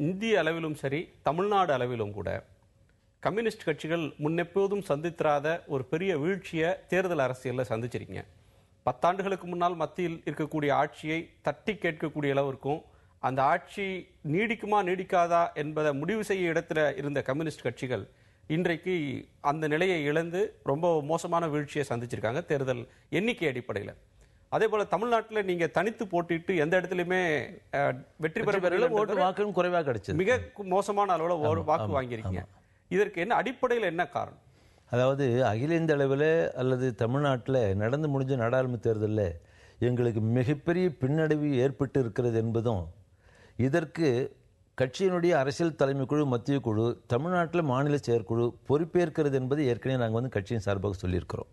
இந்திய அளவிலும் சரி, தமிழ்நாடு அளவிலும் கூட கம்யூனிஸ்ட் கட்சிகள் முன்னெப்போதும் சந்தித்திராத ஒரு பெரிய வீழ்ச்சியை தேர்தல் அரசியலில் சந்திச்சிருக்கீங்க. 10 ஆண்டுகளுக்கு முன்னால் மத்தியில் இருக்கக்கூடிய ஆட்சியை தட்டி கேட்கக்கூடிய அளவிற்கும், அந்த ஆட்சி நீடிக்குமா நீடிக்காதா என்பதை முடிவு செய்ய இடத்துல இருந்த கம்யூனிஸ்ட் கட்சிகள் இன்றைக்கு அந்த நிலையை இழந்து ரொம்ப மோசமான வீழ்ச்சியை சந்திச்சிருக்காங்க தேர்தல் எண்ணிக்கை அடிப்படையில். அதே போல தமிழ்நாட்டில் நீங்க தனித்து போட்டிட்டு எந்த இடத்துலையுமே வெற்றி பெற வாக்கு குறைவாக கிடைச்சது, மிக மோசமான அளவில் வாக்கு வாங்கியிருக்கீங்க. இதற்கு என்ன அடிப்படையில் என்ன காரணம்? அதாவது அகில இந்திய அளவில் அல்லது தமிழ்நாட்டில் நடந்து முடிஞ்ச நாடாளுமன்ற தேர்தலில் எங்களுக்கு மிகப்பெரிய பின்னடைவு ஏற்பட்டு இருக்கிறது என்பதும், இதற்கு கட்சியினுடைய அரசியல் தலைமை குழு, மத்திய குழு, தமிழ்நாட்டில் மாநில செயற்குழு பொறுப்பேற்கிறது என்பது ஏற்கனவே நாங்கள் கட்சியின் சார்பாக சொல்லியிருக்கிறோம்.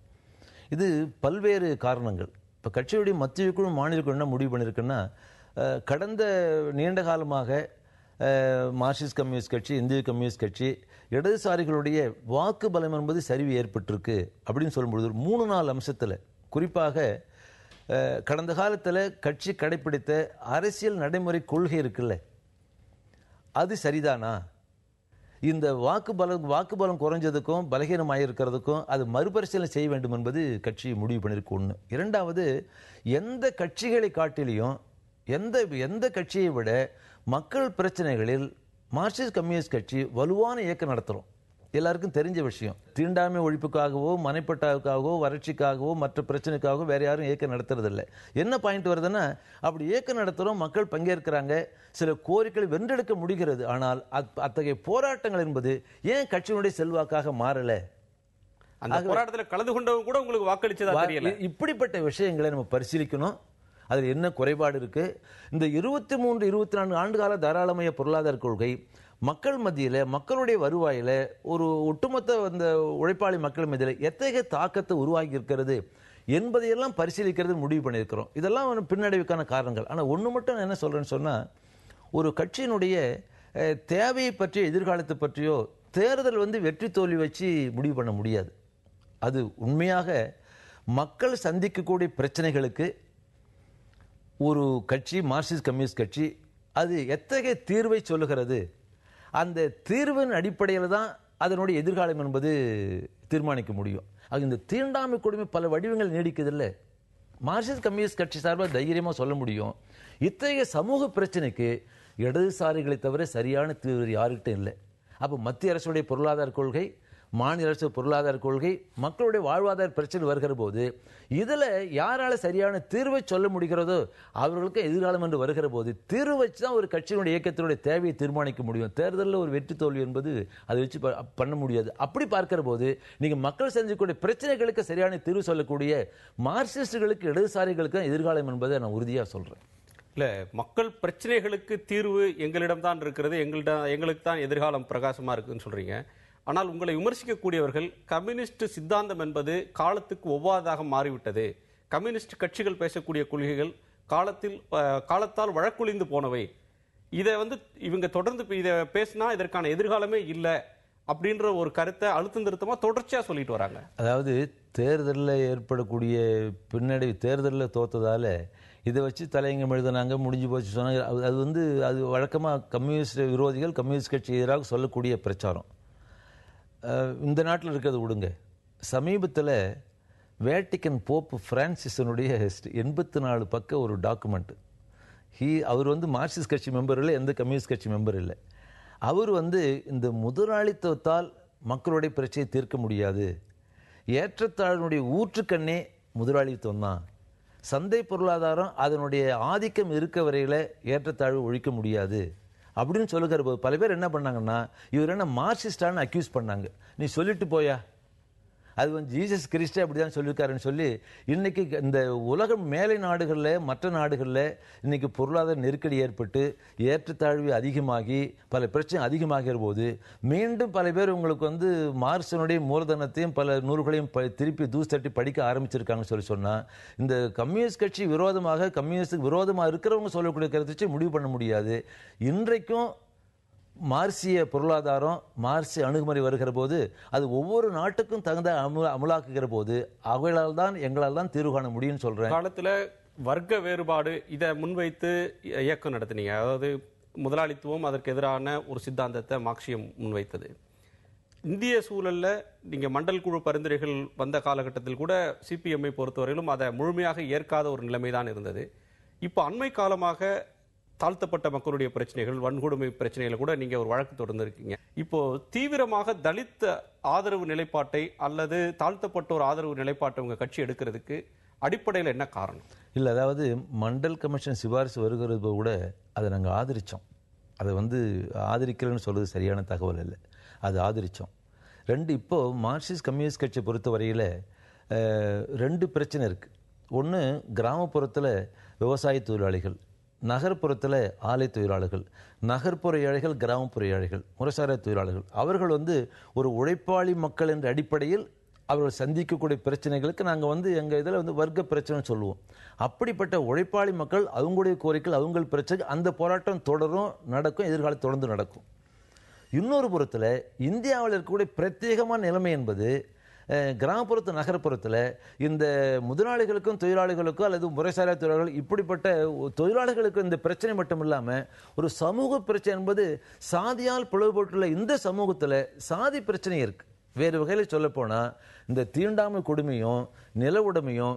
இது பல்வேறு காரணங்கள். இப்போ கட்சியுடைய மத்திய குழு, மாநில குழு என்ன முடிவு பண்ணியிருக்குன்னா, கடந்த நீண்ட காலமாக மார்க்சிஸ்ட் கம்யூனிஸ்ட் கட்சி, இந்திய கம்யூனிஸ்ட் கட்சி, இடதுசாரிகளுடைய வாக்கு பலம் என்பது சரிவு ஏற்பட்டிருக்கு அப்படின்னு சொல்லும்பொழுது 3-4 அம்சத்தில், குறிப்பாக கடந்த காலத்தில் கட்சி கடைப்பிடித்த அரசியல் நடைமுறை கொள்கை இருக்குல்ல, அது சரிதானா? இந்த வாக்குபலம் குறைஞ்சதுக்கும் பலகீனமாக இருக்கிறதுக்கும் அது மறுபரிசீலனை செய்ய வேண்டும் என்பது கட்சி முடிவு பண்ணியிருக்கு. ஒன்று. இரண்டாவது, எந்த கட்சிகளை காட்டிலையும் எந்த கட்சியை விட மக்கள் பிரச்சனைகளில் மார்க்சிஸ்ட் கம்யூனிஸ்ட் கட்சி வலுவான இயக்கம் நடத்துகிறோம். எல்லாருக்கும் தெரிஞ்ச விஷயம். தீண்டாமை ஒழிப்புக்காகவோ, மனைப்பட்டாவுக்காகவோ, வறட்சிக்காகவோ, மற்ற பிரச்சனைக்காகவோ வேற யாரும் இயக்கம் நடத்துறதில்லை. என்ன பாயிண்ட் வருதுன்னா, அப்படி இயக்கம் நடத்துகிறோம், மக்கள் பங்கேற்கிறாங்க, சில கோரிக்கைகள் வென்றெடுக்க முடிகிறது. ஆனால் அத்தகைய போராட்டங்கள் என்பது ஏன் கட்சியினுடைய செல்வாக்காக மாறல? அந்த போராட்டத்தில் கலந்து கொண்டவங்க கூட உங்களுக்கு வாக்களிச்சதா தெரியல. இப்படிப்பட்ட விஷயங்களை நம்ம பரிசீலிக்கணும். அதில் என்ன குறைபாடு இருக்கு? இந்த 23-24 ஆண்டு கால தாராளமய பொருளாதார கொள்கை மக்கள் மத்தியில், மக்களுடைய வருவாயில், ஒரு ஒட்டுமொத்த அந்த உழைப்பாளி மக்கள் மத்தியில் எத்தகைய தாக்கத்தை உருவாகி இருக்கிறது என்பதையெல்லாம் பரிசீலிக்கிறது முடிவு பண்ணியிருக்கிறோம். இதெல்லாம் பின்னடைவுக்கான காரணங்கள். ஆனால் ஒன்று மட்டும் என்ன சொல்கிறேன்னு சொன்னால், ஒரு கட்சியினுடைய தேவையை பற்றியோ எதிர்காலத்தை பற்றியோ தேர்தல் வெற்றி தோல்வி வச்சு முடிவு பண்ண முடியாது. அது உண்மையாக மக்கள் சந்திக்கக்கூடிய பிரச்சனைகளுக்கு ஒரு கட்சி, மார்க்சிஸ்ட் கம்யூனிஸ்ட் கட்சி, அது எத்தகைய தீர்வை சொல்லுகிறது, அந்த தீர்வின் அடிப்படையில் தான் அதனுடைய எதிர்காலம் என்பது தீர்மானிக்க முடியும். அது இந்த தீண்டாமை கொடுமை பல வடிவங்கள் நீடிக்குதில்லை. மார்க்சிஸ்ட் கம்யூனிஸ்ட் கட்சி சார்பாக தைரியமாக சொல்ல முடியும், இத்தகைய சமூக பிரச்சனைக்கு இடதுசாரிகளை தவிர சரியான தீர்வு யாருக்கிட்ட இல்லை. அப்போ மத்திய அரசுடைய பொருளாதார கொள்கை, மாநில அரசு பொருளாதார கொள்கை, மக்களுடைய வாழ்வாதார பிரச்சனை வருகிற போது இதில் யாரால சரியான தீர்வை சொல்ல முடிகிறதோ அவர்களுக்கு எதிர்காலம் என்று வருகிற போது தீர்வு வச்சு தான் ஒரு கட்சியினுடைய இயக்கத்தினுடைய தேவையை தீர்மானிக்க முடியும். தேர்தலில் ஒரு வெற்றி தோல்வி என்பது அதை வச்சு பண்ண முடியாது. அப்படி பார்க்கிற போது நீங்கள் மக்கள் சந்திக்கக்கூடிய பிரச்சனைகளுக்கு சரியான தீர்வு சொல்லக்கூடிய மார்க்சிஸ்டுகளுக்கு, இடதுசாரிகளுக்கு எதிர்காலம் என்பதை நான் உறுதியாக சொல்கிறேன். இல்லை, மக்கள் பிரச்சனைகளுக்கு தீர்வு எங்களிடம் தான் இருக்கிறது, எங்களுக்கு தான் எதிர்காலம் பிரகாசமாக இருக்குன்னு சொல்கிறீங்க. ஆனால் உங்களை விமர்சிக்கக்கூடியவர்கள் கம்யூனிஸ்ட் சித்தாந்தம் என்பது காலத்துக்கு ஒவ்வாததாக மாறிவிட்டது, கம்யூனிஸ்ட் கட்சிகள் பேசக்கூடிய கொள்கைகள் காலத்தால் வழக்குழிந்து போனவை, இதை இவங்க தொடர்ந்து இதை பேசினா இதற்கான எதிர்காலமே இல்லை அப்படின்ற ஒரு கருத்தை அழுத்தம் திருத்தமாக தொடர்ச்சியாக சொல்லிட்டு வராங்க. அதாவது தேர்தலில் ஏற்படக்கூடிய பின்னடைவு, தேர்தலில் தோத்ததால இதை வச்சு தலையங்கம் எழுதினாங்க, முடிஞ்சு போச்சு சொன்னாங்க. அது வழக்கமாக கம்யூனிஸ்ட் விரோதிகள், கம்யூனிஸ்ட் கட்சி எதிராக சொல்லக்கூடிய பிரச்சாரம். இந்த நாட்டில் இருக்கிறது விடுங்க. சமீபத்தில் வேட்டிக்கன் போப் பிரான்சிஸனுடைய 84 பக்க ஒரு டாக்குமெண்ட். அவர் மார்க்சிஸ்ட் கட்சி மெம்பர் இல்லை, எந்த கம்யூனிஸ்ட் கட்சி மெம்பர் இல்லை. அவர் இந்த முதலாளித்துவத்தால் மக்களுடைய பிரச்சனையை தீர்க்க முடியாது, ஏற்றத்தாழ்வினுடைய ஊற்றுக்கண்ணே முதலாளித்துவம் தான், சந்தை பொருளாதாரம் அதனுடைய ஆதிக்கம் இருக்க வரையில் ஏற்றத்தாழ்வு ஒழிக்க முடியாது அப்படின்னு சொல்லுகிற போது பல பேர் என்ன பண்ணாங்கன்னா, இவர் என்ன மார்க்சிஸ்டான்னு அக்யூஸ் பண்ணாங்க. நீ சொல்லிட்டு போயா, அது ஜீசஸ் கிறிஸ்டே அப்படிதான் சொல்லியிருக்காருன்னு சொல்லி இன்னைக்கு இந்த உலகம் மேலை நாடுகளில், மற்ற நாடுகளில் இன்னைக்கு பொருளாதார நெருக்கடி ஏற்பட்டு ஏற்றத்தாழ்வு அதிகமாகி பல பிரச்சனை அதிகமாகிற போது மீண்டும் பல பேர் உங்களுக்கு மார்க்சினுடைய மூலதனத்தையும் பல நூல்களையும் திருப்பி தூசு தட்டி படிக்க ஆரம்பிச்சிருக்காங்கன்னு சொன்னால், இந்த கம்யூனிஸ்ட் கட்சி விரோதமாக, கம்யூனிஸ்டுக்கு விரோதமாக இருக்கிறவங்க சொல்லக்கூடிய கருத்தை வச்சு முடிவு பண்ண முடியாது. இன்றைக்கும் மார்க்சிய பொருளாதாரம், மார்க்சிய அணுகுமுறை வருகிற போது அது ஒவ்வொரு நாட்டுக்கும் தகுந்த அமலாக்குகிற போது எங்களால் தான் தீர்வு காண முடியும்னு சொல்றேன். காலத்தில் வர்க்க வேறுபாடு இதை முன்வைத்து இயக்கம் நடத்தினீங்க. அதாவது முதலாளித்துவம் அதற்கு எதிரான ஒரு சித்தாந்தத்தை மார்க்சியம் முன்வைத்தது. இந்திய சூழல்ல நீங்க மண்டல் குழு பரிந்துரைகள் வந்த காலகட்டத்தில் கூட சிபிஎம்ஐ பொறுத்தவரையிலும் அதை முழுமையாக ஏற்காத ஒரு நிலைமைதான் இருந்தது. இப்போ அண்மை காலமாக தாழ்த்தப்பட்ட மக்களுடைய பிரச்சனைகள், வன்கொடுமை பிரச்சனைகளை கூட நீங்க ஒரு வழக்கு தொடர்ந்திருக்கீங்க. இப்போ தீவிரமாக தலித் ஆதரவு நிலைப்பாட்டை அல்லது தாழ்த்தப்பட்டோர் ஆதரவு நிலைப்பாட்டை உங்க கட்சி எடுக்கிறதுக்கு அடிப்படையில் என்ன காரணம்? இல்லை, அதாவது மண்டல் கமிஷன் சிபாரிசு வருகிறது கூட அதை நாங்கள் ஆதரித்தோம். அதை ஆதரிக்கிறேன்னு சொல்றது சரியான தகவல் இல்லை, அது ஆதரித்தோம். இப்போது மார்க்சிஸ்ட் கம்யூனிஸ்ட் கட்சியை பொறுத்த வரையில் 2 பிரச்சனை இருக்குது. ஒன்று, கிராமப்புறத்தில் விவசாய தொழிலாளிகள், நகர்ப்புறத்தில் ஆலை தொழிலாளர்கள், நகர்ப்புற ஏழைகள், கிராமப்புற ஏழைகள், முறைசாரா தொழிலாளர்கள். அவர்கள் ஒரு உழைப்பாளி மக்கள் என்ற அடிப்படையில் அவர்கள் சந்திக்கக்கூடிய பிரச்சனைகளுக்கு நாங்கள் எங்கள் இதில் வர்க்க பிரச்சனைன்னு சொல்லுவோம். அப்படிப்பட்ட உழைப்பாளி மக்கள், அவங்களுடைய கோரிக்கைகள், அவங்க பிரச்சனை, அந்த போராட்டம் தொடரும், நடக்கும், எதிர்காலத்தில் தொடர்ந்து நடக்கும். இன்னொரு புறத்தில் இந்தியாவில் இருக்கக்கூடிய பிரத்யேகமான நிலைமை என்பது கிராமப்புறத்து நகர்ப்புறத்தில் இந்த முதலாளிகளுக்கும் தொழிலாளிகளுக்கும் அல்லது முறைசாரா தொழிலாளர்கள், இப்படிப்பட்ட தொழிலாளர்களுக்கு இந்த பிரச்சனை மட்டும் இல்லாமல் ஒரு சமூக பிரச்சனை என்பது சாதியால் பிளவுபட்டுள்ள இந்த சமூகத்தில் சாதி பிரச்சனை இருக்கு. வேறு வகையில் சொல்லப்போனால் இந்த தீண்டாமை கொடுமையும் நில உடைமையும்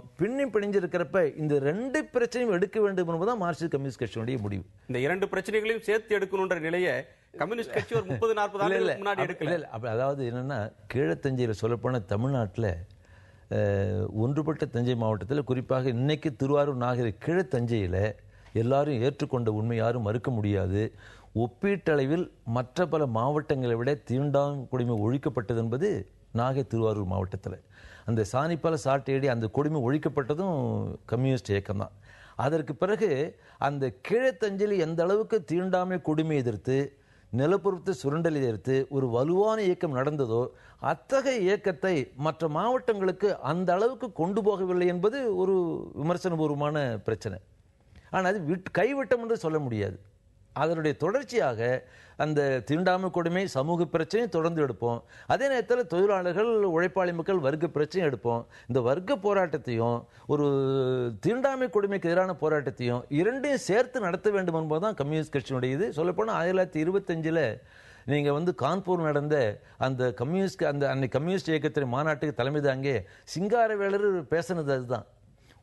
பிணிஞ்சிருக்கிறப்ப இந்த 2 பிரச்சனையும் எடுக்க வேண்டும் என்பதுதான் மார்க்சிஸ்ட் கம்யூனிஸ்ட் கட்சியினுடைய முடிவு. இந்த 2 பிரச்சனைகளையும் சேர்த்து எடுக்கணும்ன்ற நிலையை கம்யூனிஸ்ட் கட்சி ஒரு 30-40 ஆண்டுகளுக்கு முன்னாடி எடுக்கல. அதாவது என்னன்னா, கீழத்தஞ்சையில் சொல்லப்போன தமிழ்நாட்டில் ஒன்றுபட்ட தஞ்சை மாவட்டத்தில், குறிப்பாக இன்னைக்கு திருவாரூர் நாகரிக கீழத்தஞ்சையில் எல்லாரும் ஏற்றுக்கொண்ட உண்மை யாரும் மறுக்க முடியாது. ஒப்பீட்டளவில் மற்ற பல மாவட்டங்களை விட தீண்டாமை கொடுமை ஒழிக்கப்பட்டது என்பது நாகை திருவாரூர் மாவட்டத்தில். அந்த சாணிப்பால சாட்டையடி அந்த கொடுமை ஒழிக்கப்பட்டதும் கம்யூனிஸ்ட் இயக்கம் தான். அதற்கு பிறகு அந்த கீழத்தஞ்சையில் எந்த அளவுக்கு தீண்டாமை கொடுமை எதிர்த்து, நிலப்பொறுத்து சுரண்டலை எதிர்த்து ஒரு வலுவான இயக்கம் நடந்ததோ, அத்தகைய இயக்கத்தை மற்ற மாவட்டங்களுக்கு அந்த அளவுக்கு கொண்டு போகவில்லை என்பது ஒரு விமர்சனபூர்வமான பிரச்சனை. ஆனால் அது கைவிட்டம் என்று சொல்ல முடியாது. அதனுடைய தொடர்ச்சியாக அந்த தீண்டாமை கொடுமை சமூக பிரச்சனையும் தொடர்ந்து எடுப்போம். அதே நேரத்தில் தொழிலாளர்கள், உழைப்பாளி மக்கள் வர்க்க பிரச்சனையும் எடுப்போம். இந்த வர்க்க போராட்டத்தையும் ஒரு தீண்டாமை கொடுமைக்கு எதிரான போராட்டத்தையும் 2ஐயும் சேர்த்து நடத்த வேண்டும் என்பதுதான் கம்யூனிஸ்ட் கட்சியினுடைய இது. சொல்லப்போனால் 1925 நீங்கள் கான்பூர் நடந்த அந்த கம்யூனிஸ்ட் அன்னைக்கு கம்யூனிஸ்ட் இயக்கத்தின் மாநாட்டுக்கு தலைமை தாங்கே சிங்காரவேலர் பேசினது அதுதான்.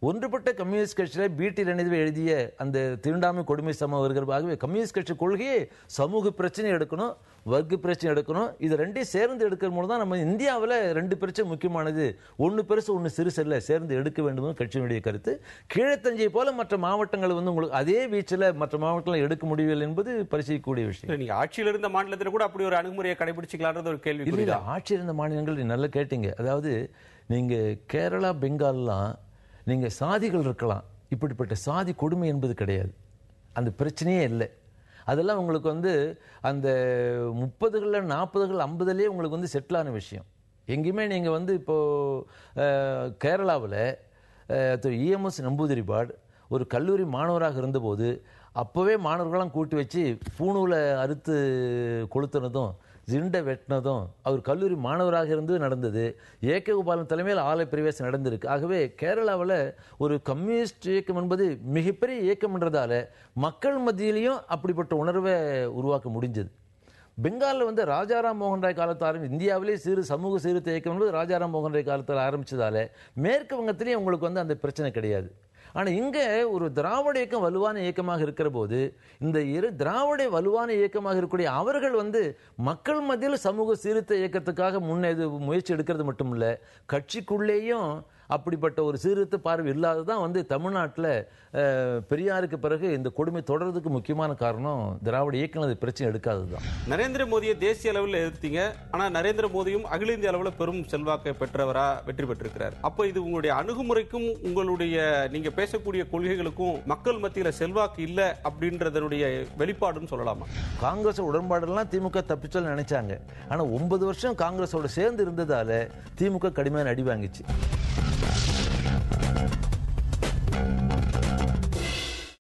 ஒன்றுபட்ட கம்யூனிஸ்ட் கட்சியில் பிடி ரணிதேவி எழுதிய அந்த தீண்டாமை கொடுமை சமம் வருகிறதாகவே கம்யூனிஸ்ட் கட்சி கொள்கையே சமூக பிரச்சனை எடுக்கணும், வர்க்க பிரச்சனை எடுக்கணும். இது 2ஐயும் சேர்ந்து எடுக்கிற மூலம் தான் நம்ம இந்தியாவில் 2 பிரச்சனை முக்கியமானது. ஒன்று பெருசு ஒன்று சிறுசல்ல, சேர்ந்து எடுக்க வேண்டும் கட்சியினுடைய கருத்து. கீழத்தஞ்சை போல மற்ற மாவட்டங்கள் உங்களுக்கு அதே வீச்சில் மற்ற மாவட்டங்கள் எடுக்க முடியவில்லை என்பது பரிசீலிக்கக்கூடிய விஷயம். நீங்க ஆட்சியில் இருந்த மாநிலத்தில் கூட அப்படி ஒரு அணுகுமுறையை கடைபிடிச்சிக்கலான்றது ஒரு கேள்வி. இல்லை, ஆட்சியில் இருந்த மாநிலங்கள் நல்லா கேட்டீங்க. அதாவது நீங்கள் கேரளா, பெங்கால்லாம் நீங்கள் சாதிகள் இருக்கலாம், இப்படிப்பட்ட சாதி கொடுமை என்பது கிடையாது, அந்த பிரச்சனையே இல்லை. அதெல்லாம் உங்களுக்கு அந்த 30களில் 40கள் 50லேயே உங்களுக்கு செட்டில் ஆன விஷயம். எங்கேயுமே நீங்கள் இப்போது கேரளாவில் இஎம்எஸ் நம்பூதிரிபாட் ஒரு கல்லூரி மாணவராக இருந்தபோது அப்போவே மாணவர்களாம் கூட்டி வச்சு பூணூலை அறுத்து கொளுத்துனதும் ஜிண்டை வெட்டினதும் அவர் கல்லூரி மாணவராக இருந்து நடந்தது. ஏகே கோபாலன் தலைமையில் ஆலை பிரவேசம் நடந்திருக்கு. ஆகவே கேரளாவில் ஒரு கம்யூனிஸ்ட் இயக்கம் என்பது மிகப்பெரிய இயக்கம் என்றதால மக்கள் மத்தியிலையும் அப்படிப்பட்ட உணர்வை உருவாக்க முடிஞ்சது. பெங்காலில் ராஜாராம் மோகன் ராய் காலத்தில் இந்தியாவிலே சமூக சீர்திருத்த இயக்கம் என்பது ராஜாராம் மோகன் ராய் காலத்தில் ஆரம்பித்ததால மேற்கு வங்கத்திலேயும் உங்களுக்கு அந்த பிரச்சனை கிடையாது. ஆனால் இங்கே ஒரு திராவிட இயக்கம் வலுவான இயக்கமாக இருக்கிற போது இந்த திராவிட வலுவான இயக்கமாக இருக்கக்கூடிய அவர்கள் மக்கள் மத்தியில் சமூக சீர்திருத்த இயக்கத்துக்காக முயற்சி எடுக்கிறது மட்டும் இல்லை, கட்சிக்குள்ளேயும் அப்படிப்பட்ட ஒரு சீர்திருத்த பார்வை இல்லாததான் தமிழ்நாட்டில் பெரியாருக்கு பிறகு இந்த கொடுமை தொடர்றதுக்கு முக்கியமான காரணம் திராவிட இயக்கம் அது பிரச்சனை எடுக்காதது தான். நரேந்திர மோடியை தேசிய அளவில் எதிர்த்தீங்க, ஆனால் நரேந்திர மோடியும் அகில இந்திய அளவில் பெரும் செல்வாக்கை பெற்றவரா வெற்றி பெற்றிருக்கிறார். அப்போ இது உங்களுடைய அணுகுமுறைக்கும் உங்களுடைய நீங்க பேசக்கூடிய கொள்கைகளுக்கும் மக்கள் மத்தியில் செல்வாக்கு இல்லை அப்படின்றதனுடைய வெளிப்பாடுன்னு சொல்லலாமா? காங்கிரஸ் உடன்பாடெல்லாம் திமுக தப்பிச்சல் நினைச்சாங்க. ஆனால் 9 வருஷம் காங்கிரஸோட சேர்ந்து இருந்ததால திமுக கடுமையான அடி வாங்கிச்சு.